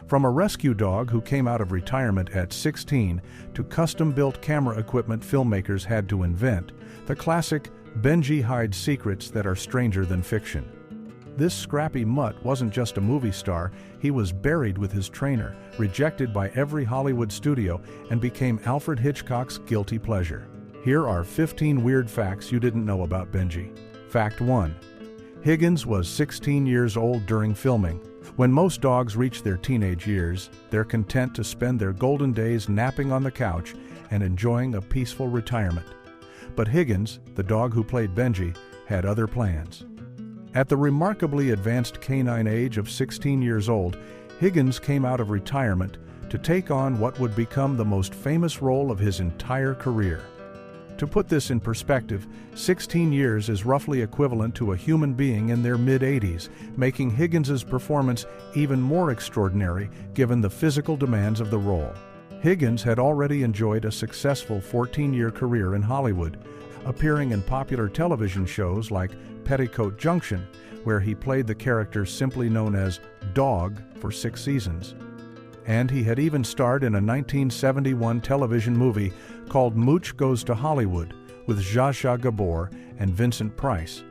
From a rescue dog who came out of retirement at 16 to custom-built camera equipment filmmakers had to invent, the classic Benji hides secrets that are stranger than fiction. This scrappy mutt wasn't just a movie star, he was buried with his trainer, rejected by every Hollywood studio, and became Alfred Hitchcock's guilty pleasure. Here are 15 weird facts you didn't know about Benji. Fact 1. Higgins was 16 years old during filming. When most dogs reach their teenage years, they're content to spend their golden days napping on the couch and enjoying a peaceful retirement. But Higgins, the dog who played Benji, had other plans. At the remarkably advanced canine age of 16 years old, Higgins came out of retirement to take on what would become the most famous role of his entire career. To put this in perspective, 16 years is roughly equivalent to a human being in their mid-80s, making Higgins's performance even more extraordinary given the physical demands of the role. Higgins had already enjoyed a successful 14-year career in Hollywood, appearing in popular television shows like Petticoat Junction, where he played the character simply known as Dog for 6 seasons. And he had even starred in a 1971 television movie called Mooch Goes to Hollywood with Zsa Zsa Gabor and Vincent Price.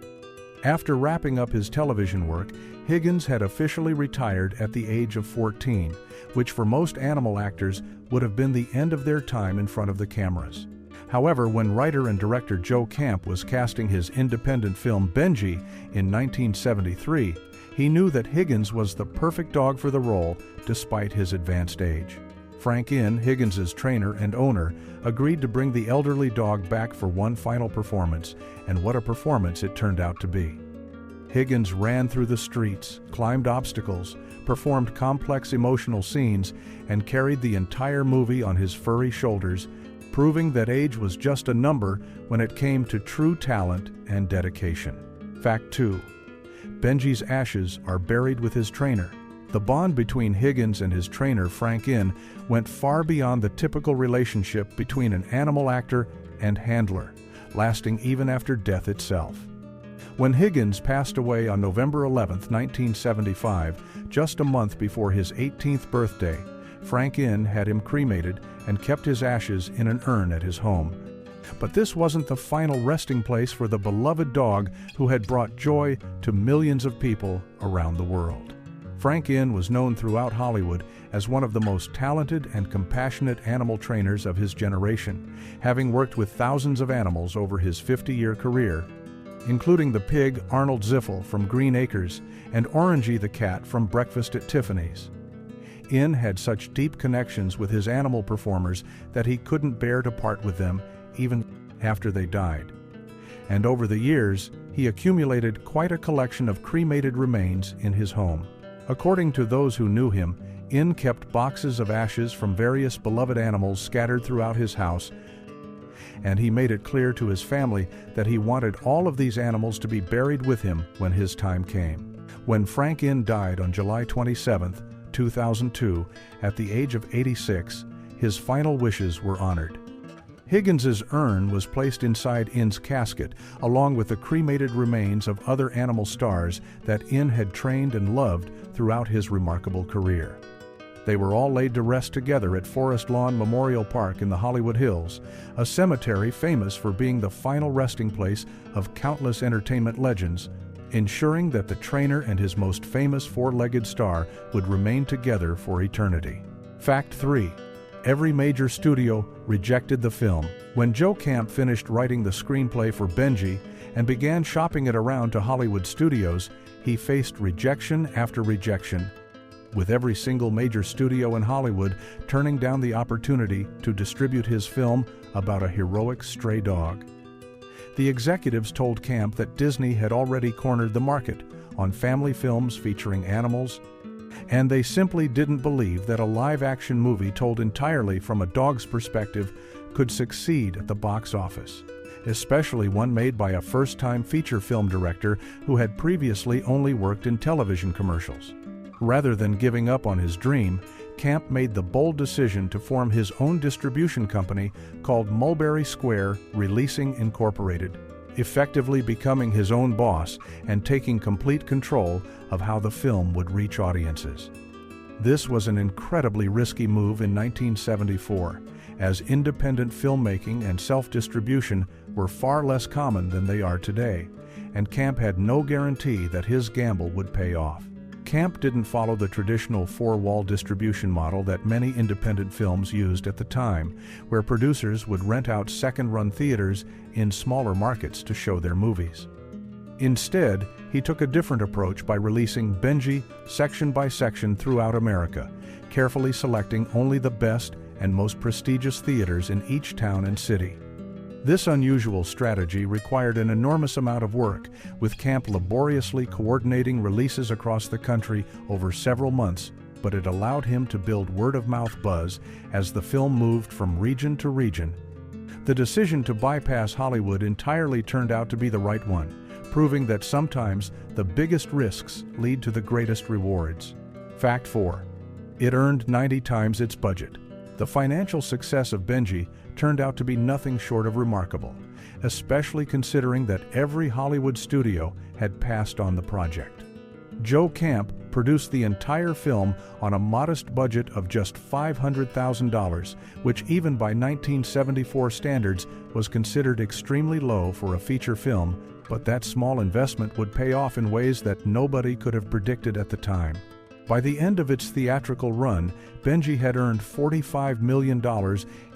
After wrapping up his television work, Higgins had officially retired at the age of 14, which for most animal actors would have been the end of their time in front of the cameras. However, when writer and director Joe Camp was casting his independent film Benji in 1973, he knew that Higgins was the perfect dog for the role despite his advanced age. Frank Inn, Higgins's trainer and owner, agreed to bring the elderly dog back for one final performance, and what a performance it turned out to be. Higgins ran through the streets, climbed obstacles, performed complex emotional scenes, and carried the entire movie on his furry shoulders, proving that age was just a number when it came to true talent and dedication. Fact 2. Benji's ashes are buried with his trainer. The bond between Higgins and his trainer Frank Inn went far beyond the typical relationship between an animal actor and handler, lasting even after death itself. When Higgins passed away on November 11, 1975, just a month before his 18th birthday, Frank Inn had him cremated and kept his ashes in an urn at his home. But this wasn't the final resting place for the beloved dog who had brought joy to millions of people around the world. Frank Inn was known throughout Hollywood as one of the most talented and compassionate animal trainers of his generation, having worked with thousands of animals over his 50-year career, including the pig Arnold Ziffel from Green Acres and Orangey the cat from Breakfast at Tiffany's. Inn had such deep connections with his animal performers that he couldn't bear to part with them even after they died. And over the years, he accumulated quite a collection of cremated remains in his home. According to those who knew him, Inn kept boxes of ashes from various beloved animals scattered throughout his house, and he made it clear to his family that he wanted all of these animals to be buried with him when his time came. When Frank Inn died on July 27, 2002, at the age of 86, his final wishes were honored. Higgins's urn was placed inside Inn's casket, along with the cremated remains of other animal stars that Inn had trained and loved throughout his remarkable career. They were all laid to rest together at Forest Lawn Memorial Park in the Hollywood Hills, a cemetery famous for being the final resting place of countless entertainment legends, ensuring that the trainer and his most famous four-legged star would remain together for eternity. Fact 3. Every major studio rejected the film. When Joe Camp finished writing the screenplay for Benji and began shopping it around to Hollywood studios, he faced rejection after rejection, with every single major studio in Hollywood turning down the opportunity to distribute his film about a heroic stray dog. The executives told Camp that Disney had already cornered the market on family films featuring animals, and they simply didn't believe that a live-action movie told entirely from a dog's perspective could succeed at the box office, especially one made by a first-time feature film director who had previously only worked in television commercials. Rather than giving up on his dream, Camp made the bold decision to form his own distribution company called Mulberry Square Releasing Incorporated, effectively becoming his own boss and taking complete control of how the film would reach audiences. This was an incredibly risky move in 1974, as independent filmmaking and self-distribution were far less common than they are today, and Camp had no guarantee that his gamble would pay off. Camp didn't follow the traditional four-wall distribution model that many independent films used at the time, where producers would rent out second-run theaters in smaller markets to show their movies. Instead, he took a different approach by releasing Benji section by section throughout America, carefully selecting only the best and most prestigious theaters in each town and city. This unusual strategy required an enormous amount of work, with Camp laboriously coordinating releases across the country over several months, but it allowed him to build word-of-mouth buzz as the film moved from region to region. The decision to bypass Hollywood entirely turned out to be the right one, proving that sometimes the biggest risks lead to the greatest rewards. Fact 4. It earned 90 times its budget. The financial success of Benji turned out to be nothing short of remarkable, especially considering that every Hollywood studio had passed on the project. Joe Camp produced the entire film on a modest budget of just $500,000, which even by 1974 standards was considered extremely low for a feature film, but that small investment would pay off in ways that nobody could have predicted at the time. By the end of its theatrical run, Benji had earned $45 million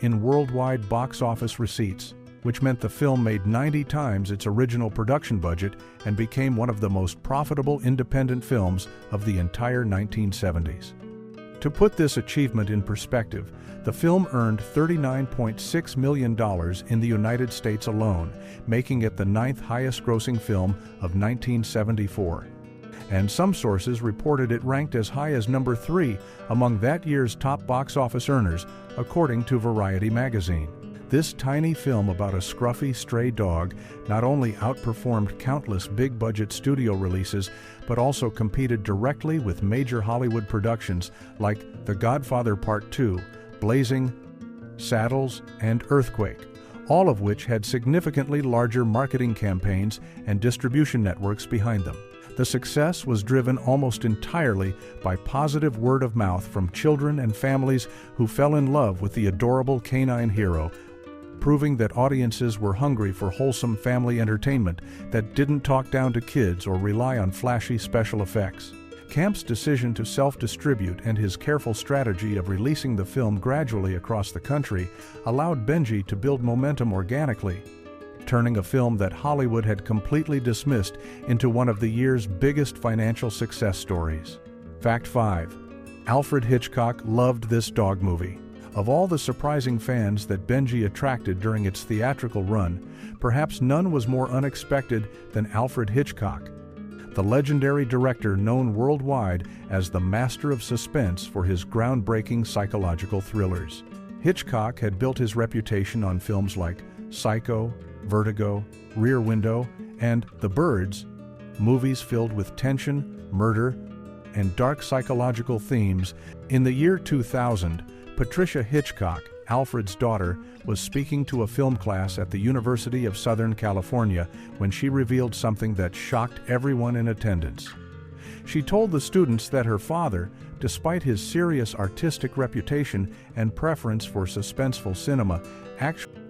in worldwide box office receipts, which meant the film made 90 times its original production budget and became one of the most profitable independent films of the entire 1970s. To put this achievement in perspective, the film earned $39.6 million in the United States alone, making it the 9th highest-grossing film of 1974. And some sources reported it ranked as high as number 3 among that year's top box office earners, according to Variety magazine. This tiny film about a scruffy stray dog not only outperformed countless big-budget studio releases, but also competed directly with major Hollywood productions like The Godfather Part 2, Blazing Saddles, and Earthquake, all of which had significantly larger marketing campaigns and distribution networks behind them. The success was driven almost entirely by positive word of mouth from children and families who fell in love with the adorable canine hero, proving that audiences were hungry for wholesome family entertainment that didn't talk down to kids or rely on flashy special effects. Camp's decision to self-distribute and his careful strategy of releasing the film gradually across the country allowed Benji to build momentum organically, turning a film that Hollywood had completely dismissed into one of the year's biggest financial success stories. Fact 5. Alfred Hitchcock loved this dog movie. Of all the surprising fans that Benji attracted during its theatrical run, perhaps none was more unexpected than Alfred Hitchcock, the legendary director known worldwide as the master of suspense for his groundbreaking psychological thrillers. Hitchcock had built his reputation on films like Psycho, Vertigo, Rear Window, and The Birds, movies filled with tension, murder, and dark psychological themes. In the year 2000, Patricia Hitchcock, Alfred's daughter, was speaking to a film class at the University of Southern California when she revealed something that shocked everyone in attendance. She told the students that her father, despite his serious artistic reputation and preference for suspenseful cinema,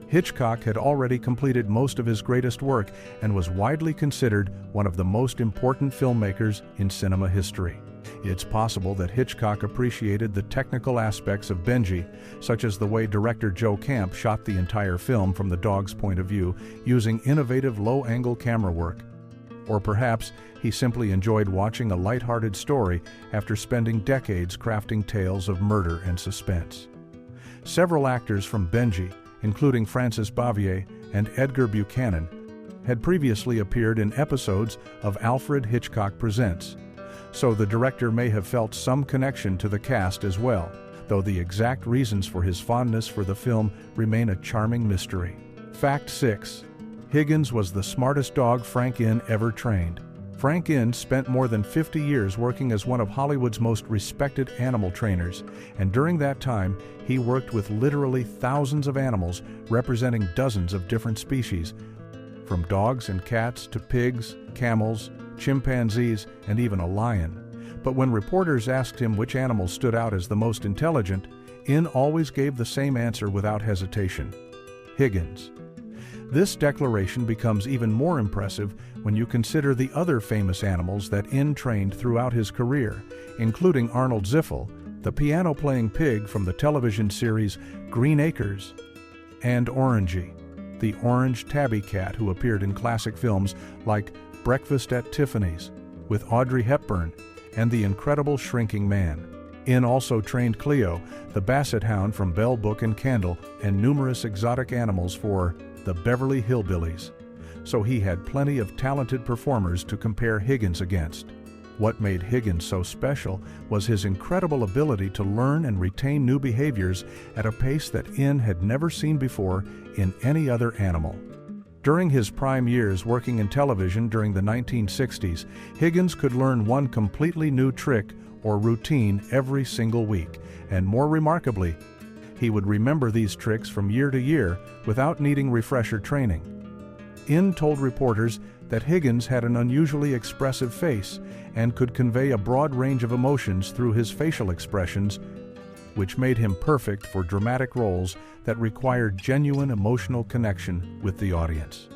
Hitchcock had already completed most of his greatest work and was widely considered one of the most important filmmakers in cinema history. It's possible that Hitchcock appreciated the technical aspects of Benji, such as the way director Joe Camp shot the entire film from the dog's point of view using innovative low-angle camera work. Or perhaps he simply enjoyed watching a light-hearted story after spending decades crafting tales of murder and suspense. Several actors from Benji, including Francis Bavier and Edgar Buchanan, had previously appeared in episodes of Alfred Hitchcock Presents, so the director may have felt some connection to the cast as well, though the exact reasons for his fondness for the film remain a charming mystery. Fact 6. Higgins was the smartest dog Frank Inn ever trained. Frank Inn spent more than 50 years working as one of Hollywood's most respected animal trainers, and during that time, he worked with literally thousands of animals representing dozens of different species, from dogs and cats to pigs, camels, chimpanzees, and even a lion. But when reporters asked him which animal stood out as the most intelligent, In always gave the same answer without hesitation: Higgins. This declaration becomes even more impressive when you consider the other famous animals that In trained throughout his career, including Arnold Ziffel, the piano-playing pig from the television series Green Acres, and Orangey, the orange tabby cat who appeared in classic films like Breakfast at Tiffany's with Audrey Hepburn and The Incredible Shrinking Man. In also trained Cleo, the basset hound from Bell Book and Candle, and numerous exotic animals for the Beverly Hillbillies. So he had plenty of talented performers to compare Higgins against. What made Higgins so special was his incredible ability to learn and retain new behaviors at a pace that In had never seen before in any other animal. During his prime years working in television during the 1960s, Higgins could learn one completely new trick or routine every single week, and more remarkably, he would remember these tricks from year to year without needing refresher training. In told reporters that Higgins had an unusually expressive face and could convey a broad range of emotions through his facial expressions, which made him perfect for dramatic roles that required genuine emotional connection with the audience.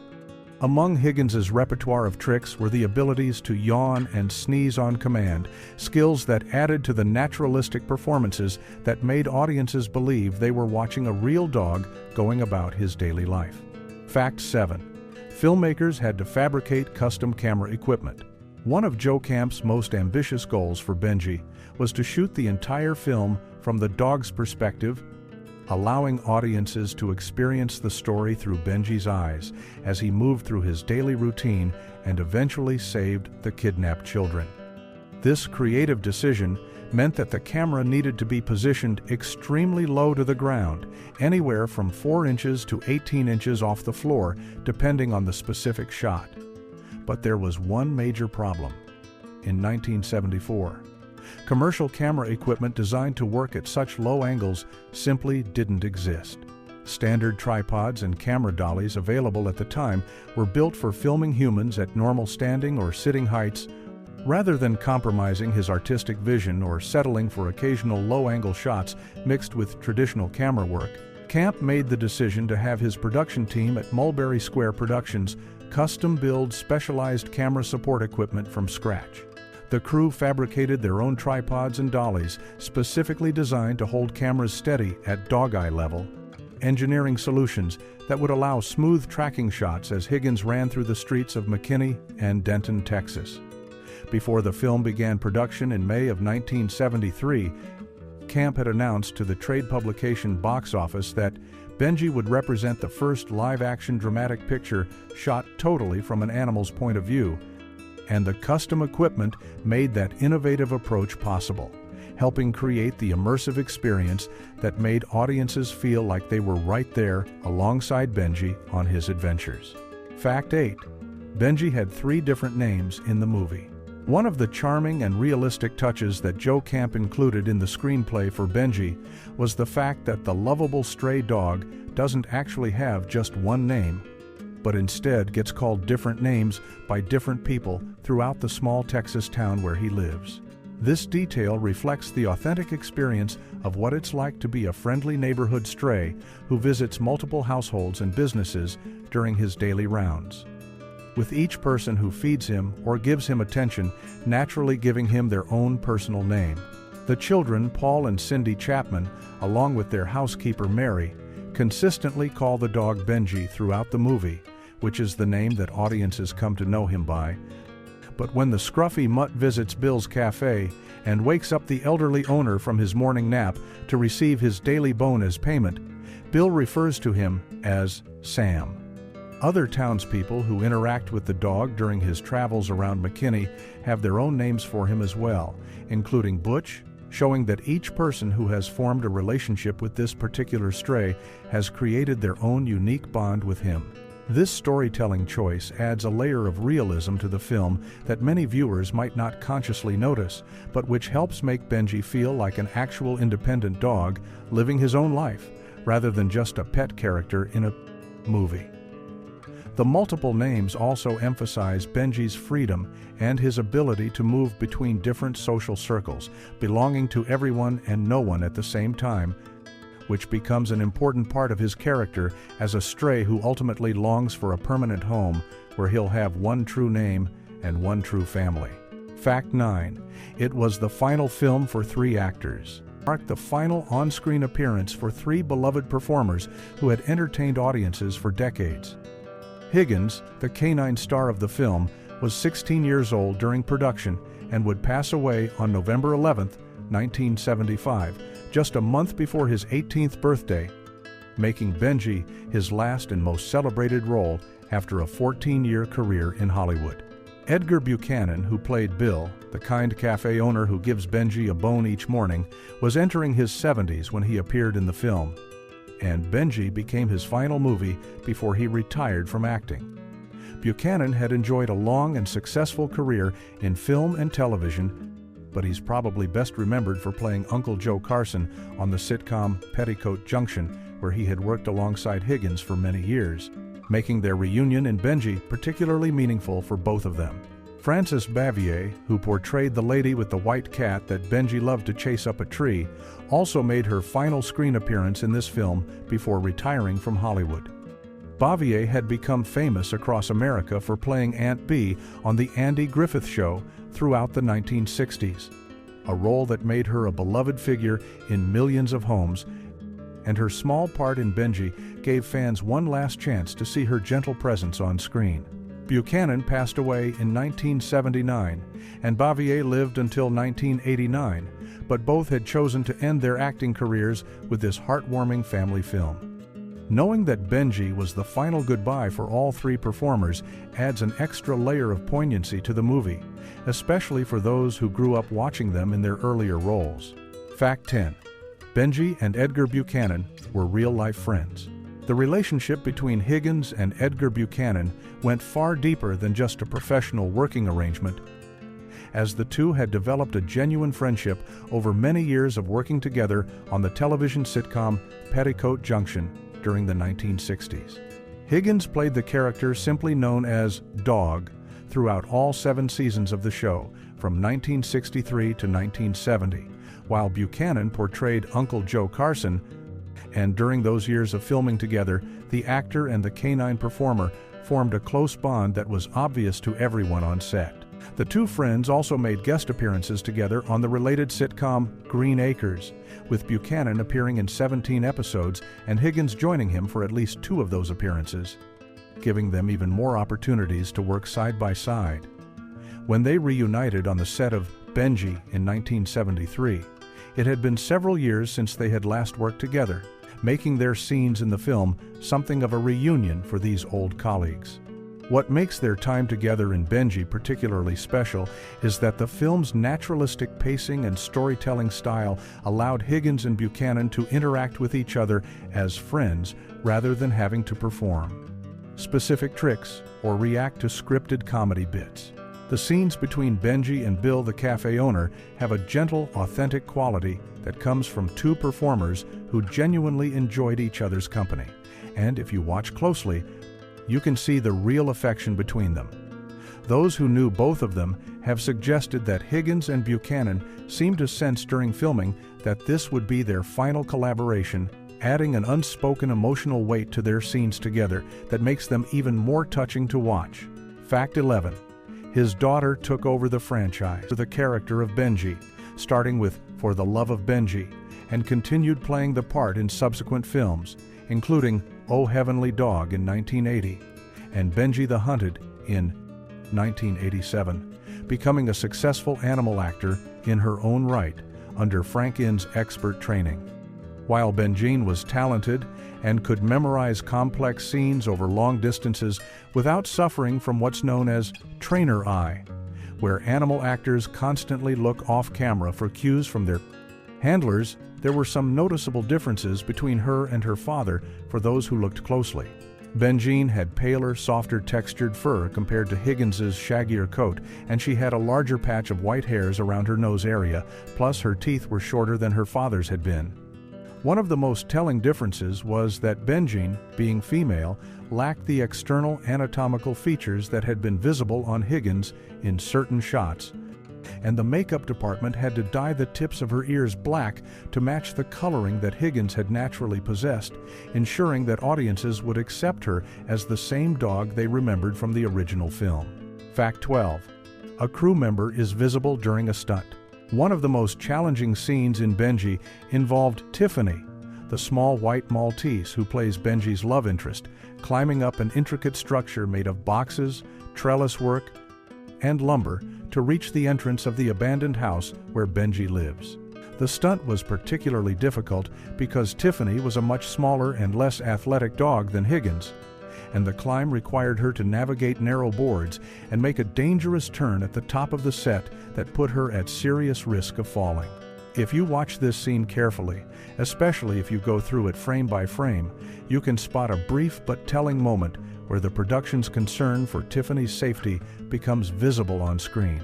Among Higgins's repertoire of tricks were the abilities to yawn and sneeze on command, skills that added to the naturalistic performances that made audiences believe they were watching a real dog going about his daily life. Fact 7. Filmmakers had to fabricate custom camera equipment. One of Joe Camp's most ambitious goals for Benji was to shoot the entire film from the dog's perspective, allowing audiences to experience the story through Benji's eyes as he moved through his daily routine and eventually saved the kidnapped children. This creative decision meant that the camera needed to be positioned extremely low to the ground, anywhere from 4 inches to 18 inches off the floor, depending on the specific shot. But there was one major problem. In 1974, commercial camera equipment designed to work at such low angles simply didn't exist. Standard tripods and camera dollies available at the time were built for filming humans at normal standing or sitting heights. Rather than compromising his artistic vision or settling for occasional low-angle shots mixed with traditional camera work, Camp made the decision to have his production team at Mulberry Square Productions custom-build specialized camera support equipment from scratch. The crew fabricated their own tripods and dollies specifically designed to hold cameras steady at dog-eye level, engineering solutions that would allow smooth tracking shots as Higgins ran through the streets of McKinney and Denton, Texas. Before the film began production in May of 1973, Camp had announced to the trade publication Box Office that Benji would represent the first live-action dramatic picture shot totally from an animal's point of view, and the custom equipment made that innovative approach possible, helping create the immersive experience that made audiences feel like they were right there alongside Benji on his adventures. Fact 8. Benji had 3 different names in the movie. One of the charming and realistic touches that Joe Camp included in the screenplay for Benji was the fact that the lovable stray dog doesn't actually have just one name, but instead gets called different names by different people throughout the small Texas town where he lives. This detail reflects the authentic experience of what it's like to be a friendly neighborhood stray who visits multiple households and businesses during his daily rounds, with each person who feeds him or gives him attention naturally giving him their own personal name. The children, Paul and Cindy Chapman, along with their housekeeper Mary, consistently call the dog Benji throughout the movie, which is the name that audiences come to know him by. But when the scruffy mutt visits Bill's cafe and wakes up the elderly owner from his morning nap to receive his daily bone as payment, Bill refers to him as Sam. Other townspeople who interact with the dog during his travels around McKinney have their own names for him as well, including Butch, showing that each person who has formed a relationship with this particular stray has created their own unique bond with him. This storytelling choice adds a layer of realism to the film that many viewers might not consciously notice, but which helps make Benji feel like an actual independent dog living his own life, rather than just a pet character in a movie. The multiple names also emphasize Benji's freedom and his ability to move between different social circles, belonging to everyone and no one at the same time, which becomes an important part of his character as a stray who ultimately longs for a permanent home where he'll have one true name and one true family. Fact 9. It was the final film for 3 actors. Marked the final on-screen appearance for 3 beloved performers who had entertained audiences for decades. Higgins, the canine star of the film, was 16 years old during production and would pass away on November 11, 1975, just a month before his 18th birthday, making Benji his last and most celebrated role after a 14-year career in Hollywood. Edgar Buchanan, who played Bill, the kind cafe owner who gives Benji a bone each morning, was entering his 70s when he appeared in the film, and Benji became his final movie before he retired from acting. Buchanan had enjoyed a long and successful career in film and television, but he's probably best remembered for playing Uncle Joe Carson on the sitcom Petticoat Junction, where he had worked alongside Higgins for many years, making their reunion in Benji particularly meaningful for both of them. Frances Bavier, who portrayed the lady with the white cat that Benji loved to chase up a tree, also made her final screen appearance in this film before retiring from Hollywood. Bavier had become famous across America for playing Aunt Bee on The Andy Griffith Show throughout the 1960s, a role that made her a beloved figure in millions of homes, and her small part in Benji gave fans one last chance to see her gentle presence on screen. Buchanan passed away in 1979, and Bavier lived until 1989, but both had chosen to end their acting careers with this heartwarming family film. Knowing that Benji was the final goodbye for all 3 performers adds an extra layer of poignancy to the movie, especially for those who grew up watching them in their earlier roles. Fact 10. Benji and Edgar Buchanan were real-life friends. The relationship between Higgins and Edgar Buchanan went far deeper than just a professional working arrangement, as the two had developed a genuine friendship over many years of working together on the television sitcom Petticoat Junction during the 1960s. Higgins played the character simply known as Dog throughout all 7 seasons of the show, from 1963 to 1970, while Buchanan portrayed Uncle Joe Carson, and during those years of filming together, the actor and the canine performer formed a close bond that was obvious to everyone on set. The 2 friends also made guest appearances together on the related sitcom Green Acres, with Buchanan appearing in 17 episodes and Higgins joining him for at least 2 of those appearances, giving them even more opportunities to work side by side. When they reunited on the set of Benji in 1973, it had been several years since they had last worked together, making their scenes in the film something of a reunion for these old colleagues. What makes their time together in Benji particularly special is that the film's naturalistic pacing and storytelling style allowed Higgins and Buchanan to interact with each other as friends rather than having to perform specific tricks or react to scripted comedy bits. The scenes between Benji and Bill the cafe owner have a gentle, authentic quality that comes from 2 performers who genuinely enjoyed each other's company. And if you watch closely, you can see the real affection between them. Those who knew both of them have suggested that Higgins and Buchanan seemed to sense during filming that this would be their final collaboration, adding an unspoken emotional weight to their scenes together that makes them even more touching to watch. Fact 11. His daughter took over the franchise, the character of Benji, starting with For the Love of Benji, and continued playing the part in subsequent films, including Oh Heavenly Dog in 1980 and Benji the Hunted in 1987, becoming a successful animal actor in her own right under Frank Inn's expert training. While Benjine was talented and could memorize complex scenes over long distances without suffering from what's known as trainer eye, where animal actors constantly look off camera for cues from their handlers, there were some noticeable differences between her and her father for those who looked closely. Benjine had paler, softer textured fur compared to Higgins's shaggier coat, and she had a larger patch of white hairs around her nose area, plus her teeth were shorter than her father's had been. One of the most telling differences was that Benji, being female, lacked the external anatomical features that had been visible on Higgins in certain shots, and the makeup department had to dye the tips of her ears black to match the coloring that Higgins had naturally possessed, ensuring that audiences would accept her as the same dog they remembered from the original film. Fact 12. A crew member is visible during a stunt. One of the most challenging scenes in Benji involved Tiffany, the small white Maltese who plays Benji's love interest, climbing up an intricate structure made of boxes, trellis work, and lumber to reach the entrance of the abandoned house where Benji lives. The stunt was particularly difficult because Tiffany was a much smaller and less athletic dog than Higgins, and the climb required her to navigate narrow boards and make a dangerous turn at the top of the set that put her at serious risk of falling. If you watch this scene carefully, especially if you go through it frame by frame, you can spot a brief but telling moment where the production's concern for Tiffany's safety becomes visible on screen.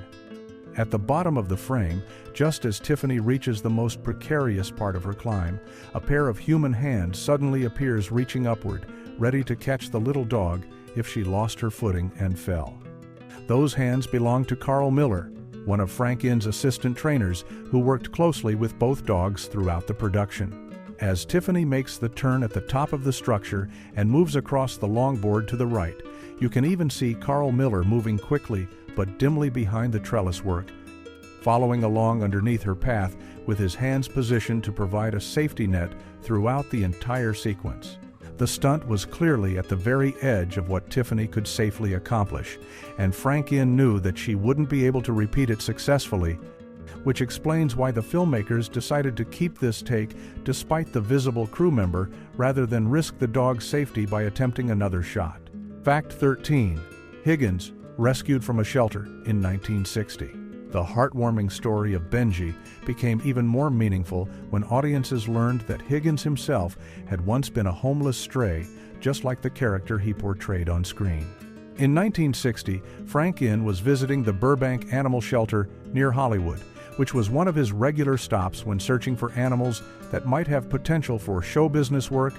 At the bottom of the frame, just as Tiffany reaches the most precarious part of her climb, a pair of human hands suddenly appears reaching upward, ready to catch the little dog if she lost her footing and fell. Those hands belong to Carl Miller, one of Frank Inn's assistant trainers who worked closely with both dogs throughout the production. As Tiffany makes the turn at the top of the structure and moves across the longboard to the right, you can even see Carl Miller moving quickly but dimly behind the trellis work, following along underneath her path with his hands positioned to provide a safety net throughout the entire sequence. The stunt was clearly at the very edge of what Tiffany could safely accomplish, and Frank Inn knew that she wouldn't be able to repeat it successfully, which explains why the filmmakers decided to keep this take despite the visible crew member rather than risk the dog's safety by attempting another shot. Fact 13. Higgins, rescued from a shelter in 1960. The heartwarming story of Benji became even more meaningful when audiences learned that Higgins himself had once been a homeless stray, just like the character he portrayed on screen. In 1960, Frank Inn was visiting the Burbank Animal Shelter near Hollywood, which was one of his regular stops when searching for animals that might have potential for show business work,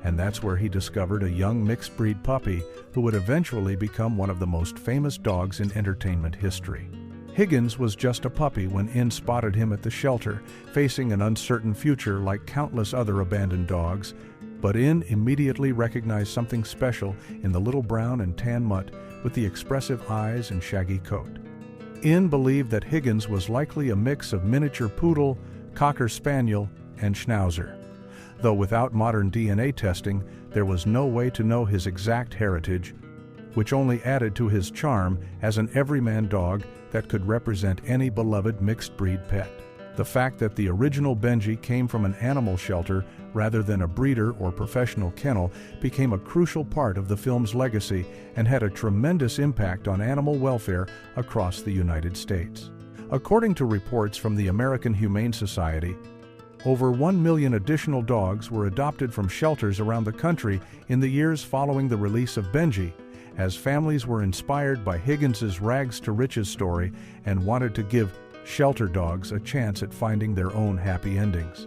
and that's where he discovered a young mixed-breed puppy who would eventually become one of the most famous dogs in entertainment history. Higgins was just a puppy when Inn spotted him at the shelter, facing an uncertain future like countless other abandoned dogs, but Inn immediately recognized something special in the little brown and tan mutt with the expressive eyes and shaggy coat. Inn believed that Higgins was likely a mix of miniature poodle, cocker spaniel, and schnauzer. Though without modern DNA testing, there was no way to know his exact heritage, which only added to his charm as an everyman dog that could represent any beloved mixed-breed pet. The fact that the original Benji came from an animal shelter rather than a breeder or professional kennel became a crucial part of the film's legacy and had a tremendous impact on animal welfare across the United States. According to reports from the American Humane Society, over 1 million additional dogs were adopted from shelters around the country in the years following the release of Benji, as families were inspired by Higgins's rags to riches story and wanted to give shelter dogs a chance at finding their own happy endings.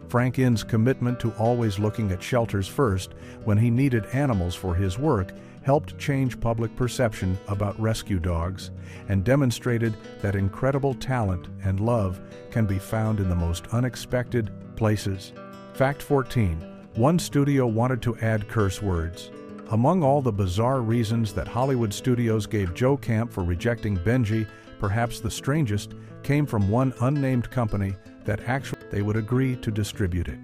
Frank Inn's commitment to always looking at shelters first when he needed animals for his work helped change public perception about rescue dogs and demonstrated that incredible talent and love can be found in the most unexpected places. Fact 14. One studio wanted to add curse words. Among all the bizarre reasons that Hollywood studios gave Joe Camp for rejecting Benji, perhaps the strangest came from one unnamed company that actually they would agree to distribute it.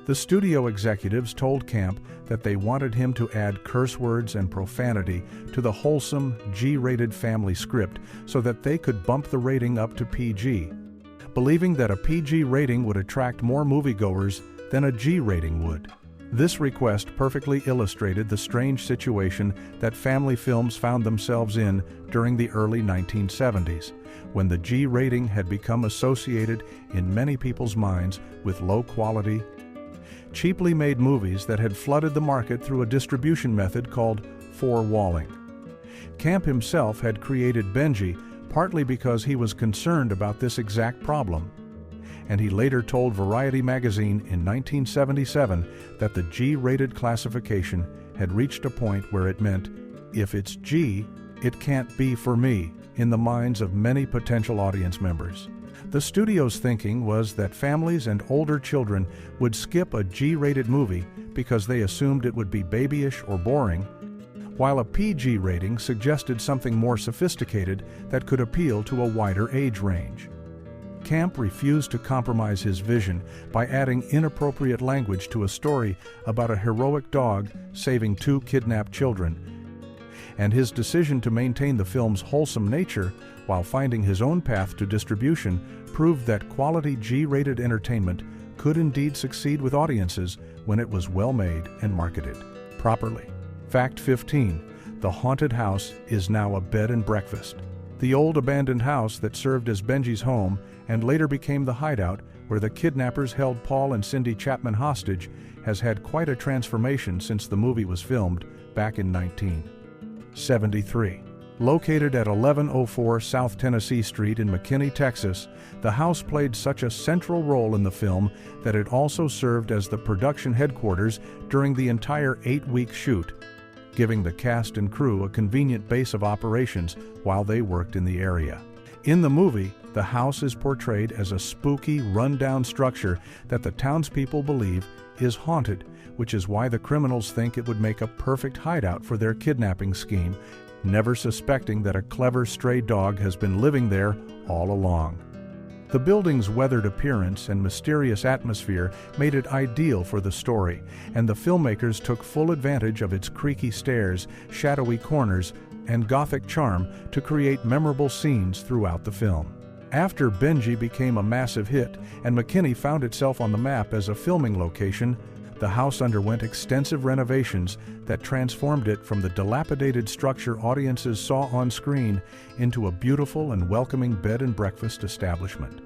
The studio executives told Camp that they wanted him to add curse words and profanity to the wholesome, G-rated family script so that they could bump the rating up to PG, believing that a PG rating would attract more moviegoers than a G rating would. This request perfectly illustrated the strange situation that family films found themselves in during the early 1970s, when the G rating had become associated in many people's minds with low-quality, cheaply made movies that had flooded the market through a distribution method called four-walling. Camp himself had created Benji partly because he was concerned about this exact problem, and he later told Variety magazine in 1977 that the G-rated classification had reached a point where it meant, if it's G, it can't be for me, in the minds of many potential audience members. The studio's thinking was that families and older children would skip a G-rated movie because they assumed it would be babyish or boring, while a PG rating suggested something more sophisticated that could appeal to a wider age range. Camp refused to compromise his vision by adding inappropriate language to a story about a heroic dog saving 2 kidnapped children, and his decision to maintain the film's wholesome nature while finding his own path to distribution proved that quality G-rated entertainment could indeed succeed with audiences when it was well made and marketed properly. Fact 15. The haunted house is now a bed and breakfast. The old abandoned house that served as Benji's home and later became the hideout where the kidnappers held Paul and Cindy Chapman hostage has had quite a transformation since the movie was filmed back in 1973. Located at 1104 South Tennessee Street in McKinney, Texas, the house played such a central role in the film that it also served as the production headquarters during the entire 8-week shoot, giving the cast and crew a convenient base of operations while they worked in the area. In the movie, the house is portrayed as a spooky, run-down structure that the townspeople believe is haunted, which is why the criminals think it would make a perfect hideout for their kidnapping scheme, never suspecting that a clever stray dog has been living there all along. The building's weathered appearance and mysterious atmosphere made it ideal for the story, and the filmmakers took full advantage of its creaky stairs, shadowy corners, and gothic charm to create memorable scenes throughout the film. After Benji became a massive hit and McKinney found itself on the map as a filming location, the house underwent extensive renovations that transformed it from the dilapidated structure audiences saw on screen into a beautiful and welcoming bed and breakfast establishment.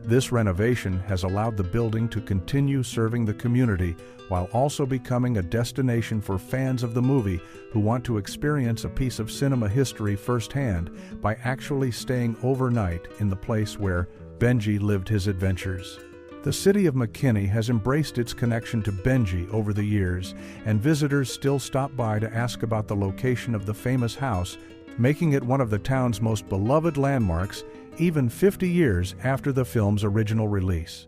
This renovation has allowed the building to continue serving the community while also becoming a destination for fans of the movie who want to experience a piece of cinema history firsthand by actually staying overnight in the place where Benji lived his adventures. The city of McKinney has embraced its connection to Benji over the years, and visitors still stop by to ask about the location of the famous house, making it one of the town's most beloved landmarks even 50 years after the film's original release.